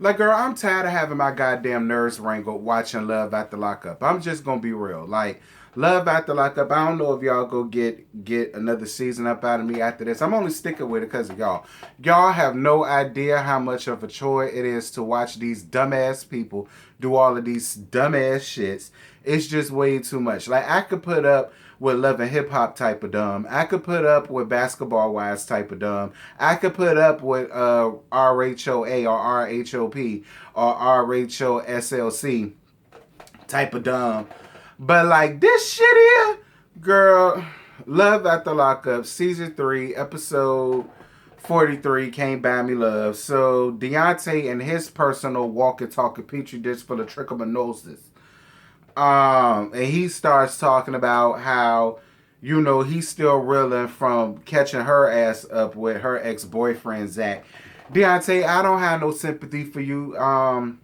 Like, girl, I'm tired of having my goddamn nerves wrangled watching Love After Lockup. I'm just gonna be real. Like, Love After Lockup, I don't know if y'all go get another season up out of me after this. I'm only sticking with it because of y'all. Y'all have no idea how much of a chore it is to watch these dumbass people do all of these dumbass shits. It's just way too much. Like, I could put up with Love and Hip Hop type of dumb. I could put up with Basketball Wives type of dumb. I could put up with RHOA or RHOP or RHOSLC type of dumb. But like this shit here, girl, Love After Lockup, season 3, episode 43 came by me love. So Deontay and his personal walking talking petri dish full of trichomoniasis. And he starts talking about how, he's still reeling from catching her ass up with her ex-boyfriend Zach. Deontay, I don't have no sympathy for you. I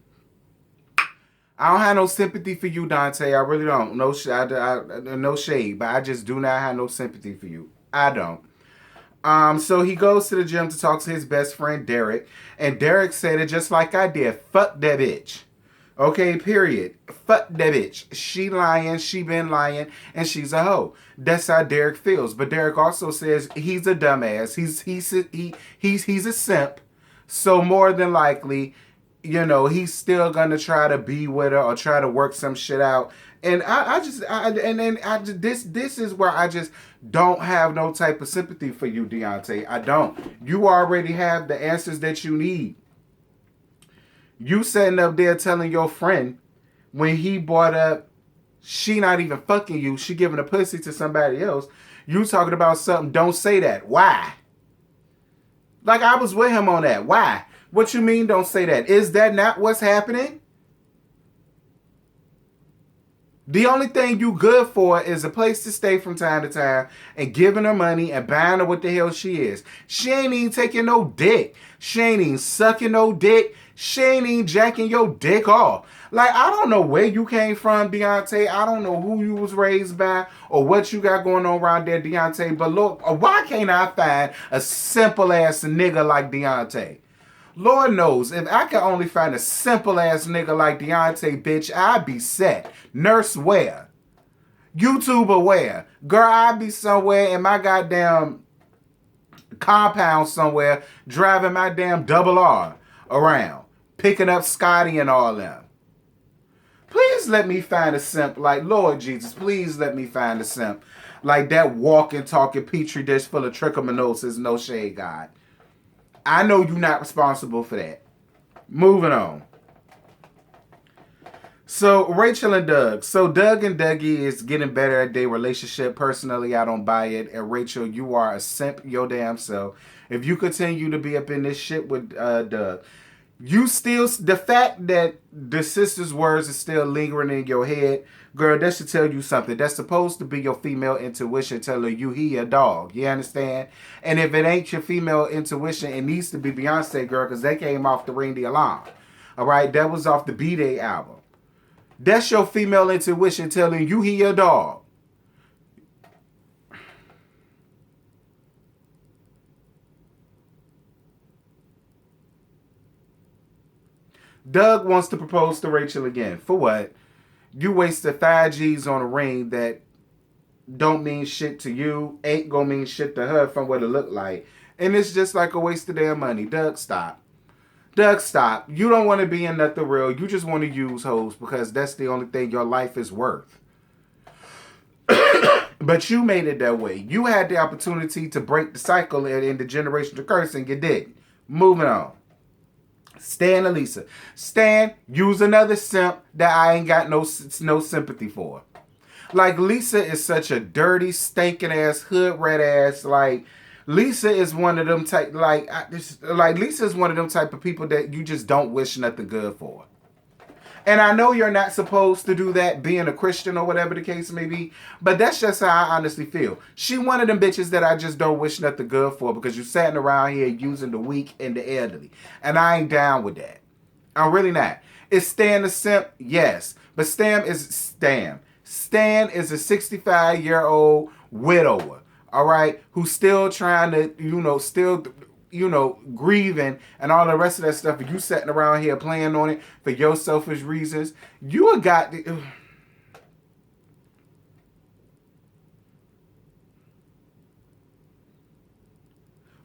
don't have no sympathy for you, Dante. I really don't. No shade, but I just do not have no sympathy for you. I don't. So he goes to the gym to talk to his best friend Derek, and Derek said it just like I did. Fuck that bitch. Okay, period. Fuck that bitch. She lying, she been lying, and she's a hoe. That's how Derek feels. But Derek also says he's a dumbass. He's a simp. So more than likely, he's still gonna try to be with her or try to work some shit out. And this is where I just don't have no type of sympathy for you, Deontay. I don't. You already have the answers that you need. You sitting up there telling your friend when he brought up she not even fucking you, she giving a pussy to somebody else. You talking about something, don't say that. Why? Like, I was with him on that. Why? What you mean don't say that? Is that not what's happening? The only thing you good for is a place to stay from time to time and giving her money and buying her what the hell she is. She ain't even taking no dick. She ain't even sucking no dick. She ain't even jacking your dick off. Like, I don't know where you came from, Deontay. I don't know who you was raised by or what you got going on around there, Deontay. But look, why can't I find a simple ass nigga like Deontay? Lord knows, if I could only find a simple ass nigga like Deontay, bitch, I'd be set. Nurse where? YouTuber where? Girl, I'd be somewhere in my goddamn compound somewhere, driving my damn double R around, picking up Scotty and all them. Please let me find a simp like, Lord Jesus, please let me find a simp like that walking, talking petri dish full of trichomoniasis, no shade, God. I know you're not responsible for that. Moving on. So, Rachel and Doug. So, Doug and Dougie is getting better at their relationship. Personally, I don't buy it. And Rachel, you are a simp your damn self. If you continue to be up in this shit with Doug, you still, the fact that the sister's words are still lingering in your head, girl, that should tell you something. That's supposed to be your female intuition telling you he a dog. You understand? And if it ain't your female intuition, it needs to be Beyonce, girl, because they came off the Ring the Alarm. All right? That was off the B-Day album. That's your female intuition telling you he a dog. Doug wants to propose to Rachel again. For what? You wasted 5 G's on a ring that don't mean shit to you, ain't gonna mean shit to her from what it looked like. And it's just like a waste of their money. Doug, stop. Doug, stop. You don't want to be in nothing real. You just want to use hoes because that's the only thing your life is worth. But you made it that way. You had the opportunity to break the cycle and the generational curse and you didn't. Moving on. Stan and Lisa. Stan, use another simp that I ain't got no sympathy for. Like, Lisa is such a dirty, stinking ass, hood rat ass. Like, Lisa is one of them type. Lisa is one of them type of people that you just don't wish nothing good for. And I know you're not supposed to do that, being a Christian or whatever the case may be, but that's just how I honestly feel. She one of them bitches that I just don't wish nothing good for because you sitting around here using the weak and the elderly. And I ain't down with that. I'm really not. Is Stan a simp? Yes. But Stan is Stan. Stan is a 65-year-old widower, all right, who's still trying to, still grieving and all the rest of that stuff, and you sitting around here playing on it for your selfish reasons, you a got.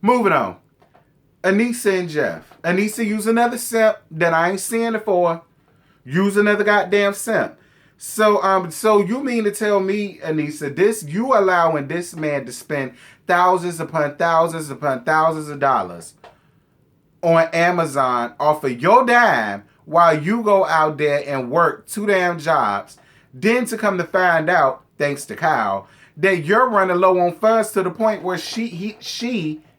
Moving on. Anissa and Jeff. Anissa use another simp that I ain't seeing it for. Use another goddamn simp. So you mean to tell me, Anissa, you allowing this man to spend thousands upon thousands upon thousands of dollars on Amazon off of your dime while you go out there and work 2 damn jobs, then to come to find out, thanks to Kyle, that you're running low on funds to the point where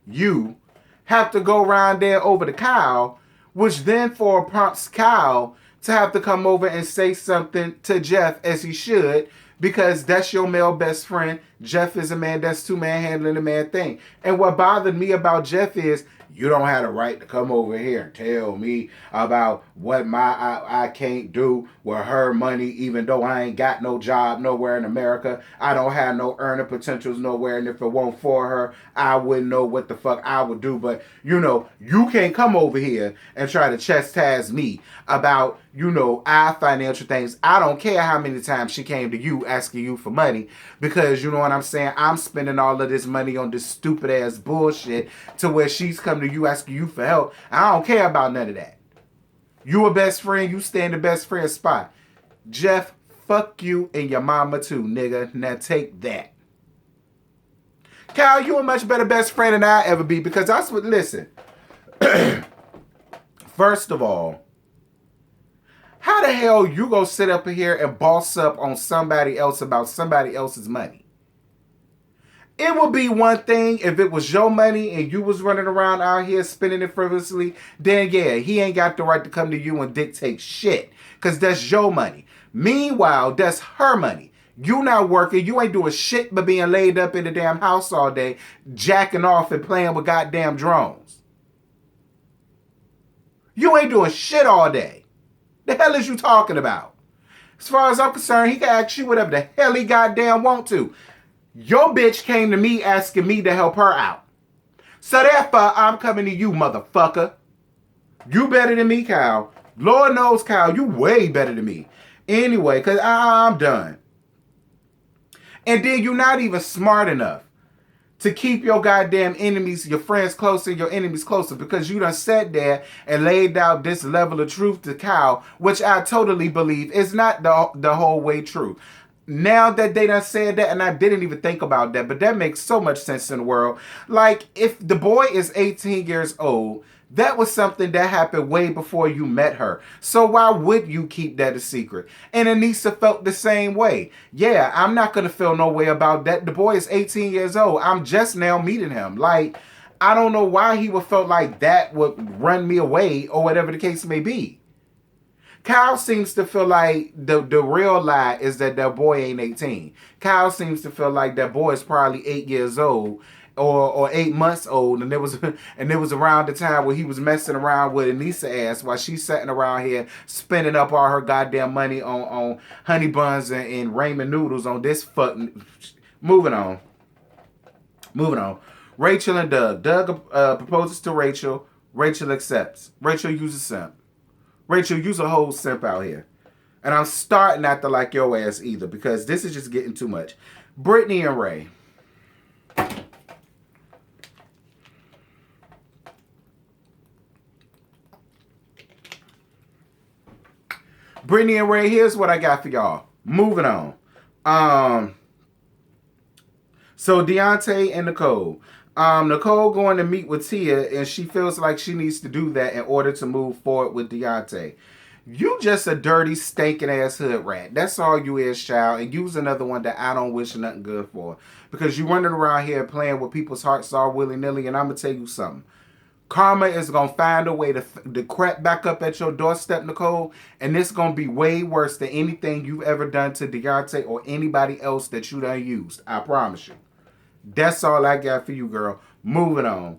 you have to go around there over to Kyle, which then prompts Kyle to have to come over and say something to Jeff, as he should, because that's your male best friend. Jeff is a man that's two-man handling a man thing. And what bothered me about Jeff is, you don't have the right to come over here and tell me about what I can't do with her money, even though I ain't got no job nowhere in America. I don't have no earning potentials nowhere, and if it weren't for her, I wouldn't know what the fuck I would do. But, you can't come over here and try to chastise me about, our financial things. I don't care how many times she came to you asking you for money, because, you know what I'm saying, I'm spending all of this money on this stupid ass bullshit to where she's coming to you asking you for help. I don't care about none of that. You a best friend, you stay in the best friend spot. Jeff, fuck you and your mama too, nigga. Now take that. Kyle, you a much better best friend than I ever be, because listen. First of all, how the hell you gonna sit up here and boss up on somebody else about somebody else's money? It would be one thing if it was your money and you was running around out here spending it frivolously. Then yeah, he ain't got the right to come to you and dictate shit, because that's your money. Meanwhile, that's her money. You not working, you ain't doing shit but being laid up in the damn house all day, jacking off and playing with goddamn drones. You ain't doing shit all day. The hell is you talking about? As far as I'm concerned, he can ask you whatever the hell he goddamn want to. Your bitch came to me asking me to help her out. So therefore, I'm coming to you, motherfucker. You better than me, Kyle. Lord knows, Kyle, you way better than me. Anyway, because I'm done. And then you're not even smart enough to keep your goddamn enemies, your friends closer, your enemies closer, because you done sat there and laid out this level of truth to Kyle, which I totally believe is not the whole way true. Now that they done said that, and I didn't even think about that, but that makes so much sense in the world. Like, if the boy is 18 years old, that was something that happened way before you met her. So why would you keep that a secret? And Anissa felt the same way. Yeah, I'm not going to feel no way about that. The boy is 18 years old. I'm just now meeting him. Like, I don't know why he would felt like that would run me away or whatever the case may be. Kyle seems to feel like the real lie is that boy ain't 18. Kyle seems to feel like that boy is probably 8 years old or 8 months old, and it was around the time where he was messing around with Anissa ass while she's sitting around here spending up all her goddamn money on honey buns and ramen noodles on this fucking. Moving on. Rachel and Doug. Doug proposes to Rachel. Rachel accepts. Rachel uses simp. Rachel, use a whole simp out here. And I'm starting not to like your ass either, because this is just getting too much. Brittany and Ray. Brittany and Ray, here's what I got for y'all. Moving on. So Deontay and Nicole. Nicole going to meet with Tia, and she feels like she needs to do that in order to move forward with Deontay. You just a dirty, stinking ass hood rat. That's all you is, child. And you's another one that I don't wish nothing good for. Because you running around here playing with people's hearts all willy-nilly, and I'm going to tell you something. Karma is going to find a way to crap back up at your doorstep, Nicole, and it's going to be way worse than anything you've ever done to Deontay or anybody else that you done used. I promise you. That's all I got for you, girl. Moving on.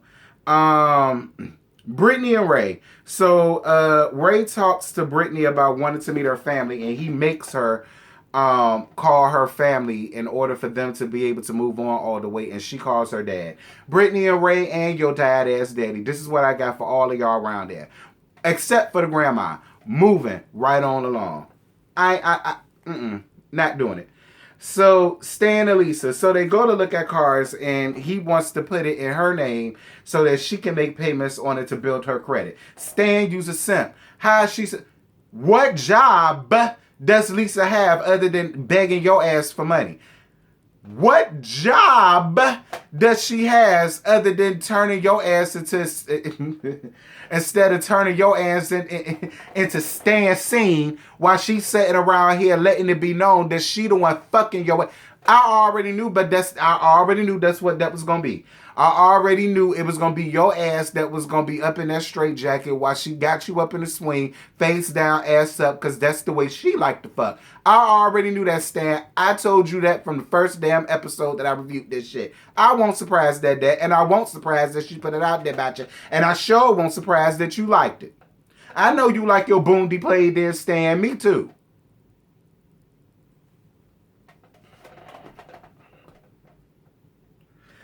Brittany and Ray. So Ray talks to Brittany about wanting to meet her family, and he makes her call her family in order for them to be able to move on all the way, and she calls her dad. Brittany and Ray and your dad ass daddy. This is what I got for all of y'all around there. Except for the grandma. Moving right on along. Not doing it. So Stan and Lisa, so they go to look at cars, and he wants to put it in her name so that she can make payments on it to build her credit. Stan uses simp. How she said, what job does Lisa have other than begging your ass for money? What job does she has other than turning your ass into instead of turning your ass into Stan scene while she's sitting around here letting it be known that she the one fucking your ass? I already knew that's what that was gonna be. I already knew it was gonna be your ass that was gonna be up in that straight jacket while she got you up in the swing, face down, ass up, because that's the way she liked to fuck. I already knew that, Stan. I told you that from the first damn episode that I reviewed this shit. I won't surprise that, and I won't surprise that she put it out there about you, and I sure won't surprise that you liked it. I know you like your Boondy played there, Stan. Me too.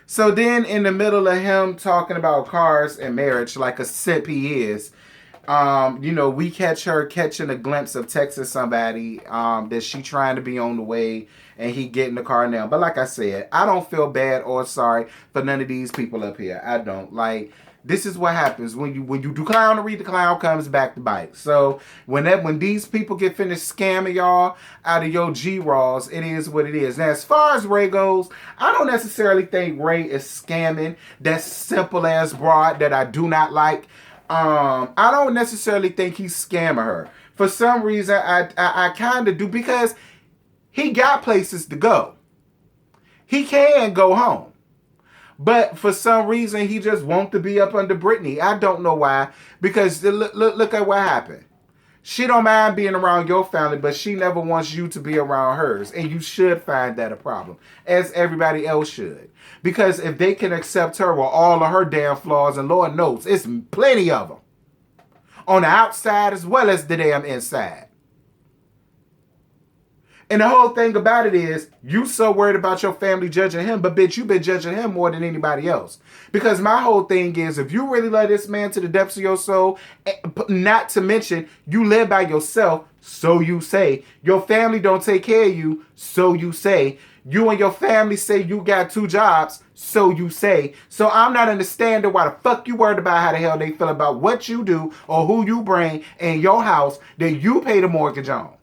So then in the middle of him talking about cars and marriage like a sip he is, we catch her catching a glimpse of texting somebody that she trying to be on the way, and he get in the car now. But like I said, I don't feel bad or sorry for none of these people up here. I don't. Like, this is what happens when you do clown to read, the clown comes back to bite. So when these people get finished scamming y'all out of your G-Raws, it is what it is. Now, as far as Ray goes, I don't necessarily think Ray is scamming that simple ass broad that I do not like. I don't necessarily think he's scamming her. For some reason, I kind of do, because he got places to go. He can go home. But for some reason, he just wants to be up under Brittany. I don't know why. Because look at what happened. She don't mind being around your family, but she never wants you to be around hers. And you should find that a problem, as everybody else should. Because if they can accept her with all of her damn flaws, and Lord knows, it's plenty of them, on the outside as well as the damn inside. And the whole thing about it is, you so worried about your family judging him, but bitch, you been judging him more than anybody else. Because my whole thing is, if you really love this man to the depths of your soul, not to mention, you live by yourself, so you say. Your family don't take care of you, so you say. You and your family say you got 2 jobs, so you say. So I'm not understanding why the fuck you worried about how the hell they feel about what you do or who you bring in your house that you pay the mortgage on.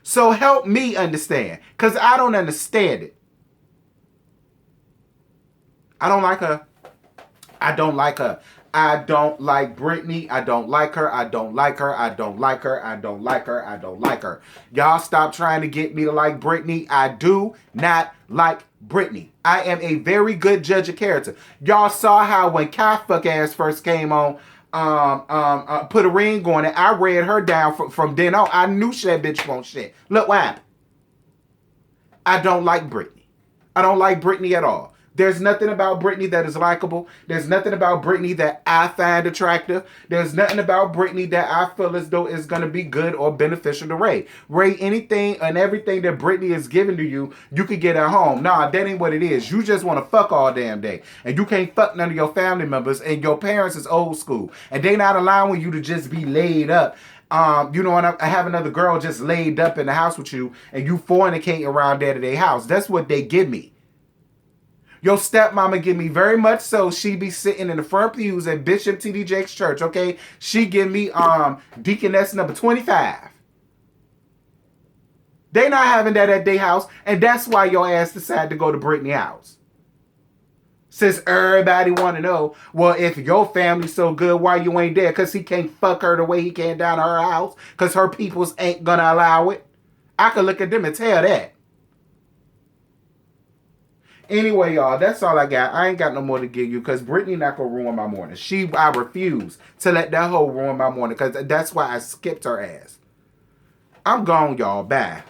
So help me understand, because I don't understand it. I don't like her. I don't like her. I don't like Brittany. I don't like her. I don't like her. I don't like her. I don't like her. I don't like her. Y'all stop trying to get me to like Brittany. I do not like Brittany. I am a very good judge of character. Y'all saw how when Kai fuck ass first came on, put a ring on it. I read her down from then on. I knew that bitch won't shit. Look what happened. I don't like Brittany. I don't like Brittany at all. There's nothing about Brittany that is likable. There's nothing about Brittany that I find attractive. There's nothing about Brittany that I feel as though is going to be good or beneficial to Ray. Ray, anything and everything that Brittany is giving to you, you could get at home. Nah, that ain't what it is. You just want to fuck all damn day. And you can't fuck none of your family members. And your parents is old school. And they not allowing you to just be laid up. And I have another girl just laid up in the house with you. And you fornicating around there to their house. That's what they give me. Your stepmama give me very much so. She be sitting in the front pews at Bishop T.D. Jakes Church, okay? She give me deaconess number 25. They not having that at their house, and that's why your ass decided to go to Brittany's house. Since everybody want to know, well, if your family's so good, why you ain't there? Because he can't fuck her the way he can down to her house, because her peoples ain't gonna allow it. I could look at them and tell that. Anyway, y'all, that's all I got. I ain't got no more to give you because Brittany not going to ruin my morning. I refuse to let that hoe ruin my morning because that's why I skipped her ass. I'm gone, y'all. Bye.